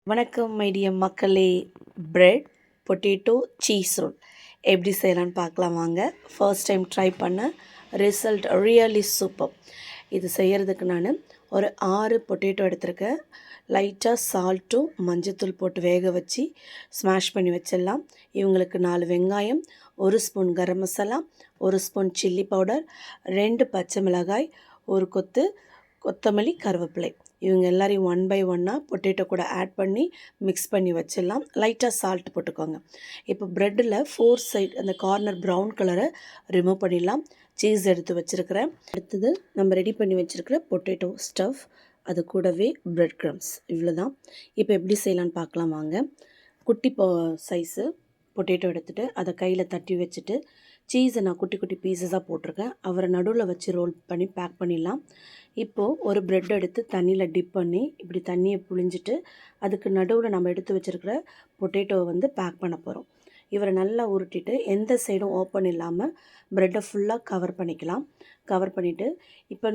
வணக்கம் மைடிய மக்களே. Bread potato cheese role எப்படி செய்யலான்னு பார்க்கலாம் வாங்க. ஃபர்ஸ்ட் டைம் ட்ரை பண்ண ரிசல்ட் ரியலி சூப்பர். இது செய்கிறதுக்கு நான் ஒரு 6 பொட்டேட்டோ எடுத்திருக்கேன். லைட்டாக சால்ட்டும் மஞ்சத்தூள் போட்டு வேக வச்சு ஸ்மாஷ் பண்ணி வச்சிடலாம். இவங்களுக்கு 4 வெங்காயம், 1 spoon garam masala, 1 spoon chilli powder, 2 பச்சை மிளகாய், 1 கொத்து கொத்தமல்லி, கருவேப்பிலை. இவங்க எல்லாரையும் 1 பை 1 பொட்டேட்டோ கூட ஆட் பண்ணி மிக்ஸ் பண்ணி வச்சிடலாம். லைட்டாக சால்ட் போட்டுக்கோங்க. இப்போ ப்ரெட்டில் 4 சைட் அந்த கார்னர் ப்ரௌன் கலரை ரிமூவ் பண்ணிடலாம். சீஸ் எடுத்து வச்சுருக்கிறேன். அடுத்தது நம்ம ரெடி பண்ணி வச்சுருக்கிற பொட்டேட்டோ ஸ்டஃப், அது கூடவே பிரெட் க்ரம்ஸ். இவ்வளோ தான். இப்போ எப்படி செய்யலான்னு பார்க்கலாம் வாங்க. குட்டி சைஸு பொட்டேட்டோ எடுத்துகிட்டு அதை கையில் தட்டி வச்சுட்டு சீஸை நான் குட்டி குட்டி பீசஸாக போட்டிருக்கேன். அவரை நடுவில் வச்சு ரோல் பண்ணி பேக் பண்ணிடலாம். இப்போது ஒரு ப்ரெட் எடுத்து தண்ணியில் டிப் பண்ணி இப்படி தண்ணியை புழிஞ்சிட்டு அதுக்கு நடுவில் நம்ம எடுத்து வச்சுருக்கிற பொட்டேட்டோவை வந்து பேக் பண்ண போகிறோம். இவரை நல்லா உருட்டிட்டு எந்த சைடும் ஓப்பன் இல்லாமல் ப்ரெட்டை ஃபுல்லாக கவர் பண்ணிக்கலாம். கவர் பண்ணிவிட்டு இப்போ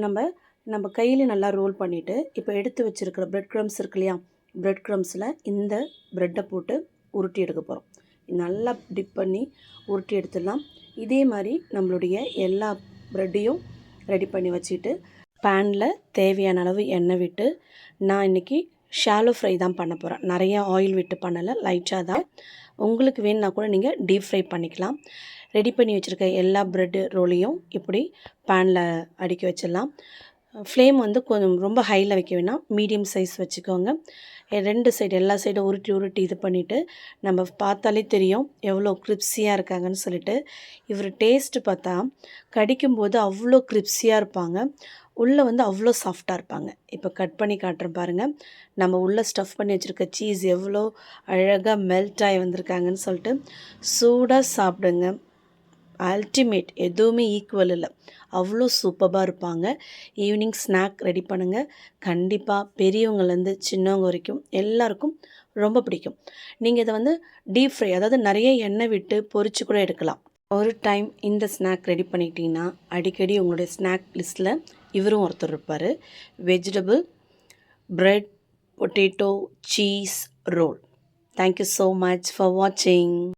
நம்ம கையில் நல்லா ரோல் பண்ணிவிட்டு இப்போ எடுத்து வச்சுருக்கிற ப்ரெட் க்ரம்ஸ் இருக்கு இல்லையா, ப்ரெட் க்ரம்ஸில் இந்த ப்ரெட்டை போட்டு உருட்டி எடுக்க போகிறோம். நல்லா டிப் பண்ணி உருட்டி எடுத்துடலாம். இதே மாதிரி நம்மளுடைய எல்லா ப்ரெட்டையும் ரெடி பண்ணி வச்சுட்டு பேனில் தேவையான அளவு எண்ணெய் விட்டு, நான் இன்றைக்கி ஷாலோ ஃப்ரை தான் பண்ண போகிறேன். நிறைய ஆயில் விட்டு பண்ணலை, லைட்டாக தான். உங்களுக்கு வேணுன்னா கூட நீங்கள் டீப் ஃப்ரை பண்ணிக்கலாம். ரெடி பண்ணி வச்சுருக்க எல்லா ப்ரெட்டு ரோலையும் இப்படி பேனில் அடுக்கி வச்சிடலாம். ஃப்ளேம் வந்து கொஞ்சம் ரொம்ப ஹையில் வைக்க வேணாம், மீடியம் சைஸ் வச்சுக்கோங்க. 2 சைடு எல்லா சைடும் உருட்டி இது பண்ணிவிட்டு நம்ம பார்த்தாலே தெரியும் எவ்வளோ கிரிப்ஸியாக இருக்காங்கன்னு சொல்லிட்டு. இவர் டேஸ்ட்டு பார்த்தா கடிக்கும்போது அவ்வளோ கிரிப்ஸியாக இருப்பாங்க, உள்ளே வந்து அவ்வளோ சாஃப்டாக இருப்பாங்க. இப்போ கட் பண்ணி காட்டுறேன் பாருங்கள். நம்ம உள்ளே ஸ்டஃப் பண்ணி வச்சுருக்க சீஸ் எவ்வளோ அழகாக மெல்ட் ஆகி வந்திருக்காங்கன்னு சொல்லிட்டு. சூடாக சாப்பிடுங்க, அல்டிமேட். எதுவுமே ஈக்குவல் இல்லை, அவ்வளோ சூப்பராக இருப்பாங்க. ஈவினிங் ஸ்நாக் ரெடி பண்ணுங்கள். கண்டிப்பாக பெரியவங்கலேருந்து சின்னவங்க வரைக்கும் எல்லாருக்கும் ரொம்ப பிடிக்கும். நீங்கள் இதை வந்து டீப் ஃப்ரை, அதாவது நிறைய எண்ணெய் விட்டு பொரிச்சு கூட எடுக்கலாம். ஒரு டைம் இந்த ஸ்நாக் ரெடி பண்ணிக்கிட்டிங்கன்னா அடிக்கடி உங்களுடைய ஸ்நாக் லிஸ்ட்டில் இவரும் ஒருத்தர் இருப்பார். Vegetable bread potato cheese roll. Thank you so much for வாட்சிங்.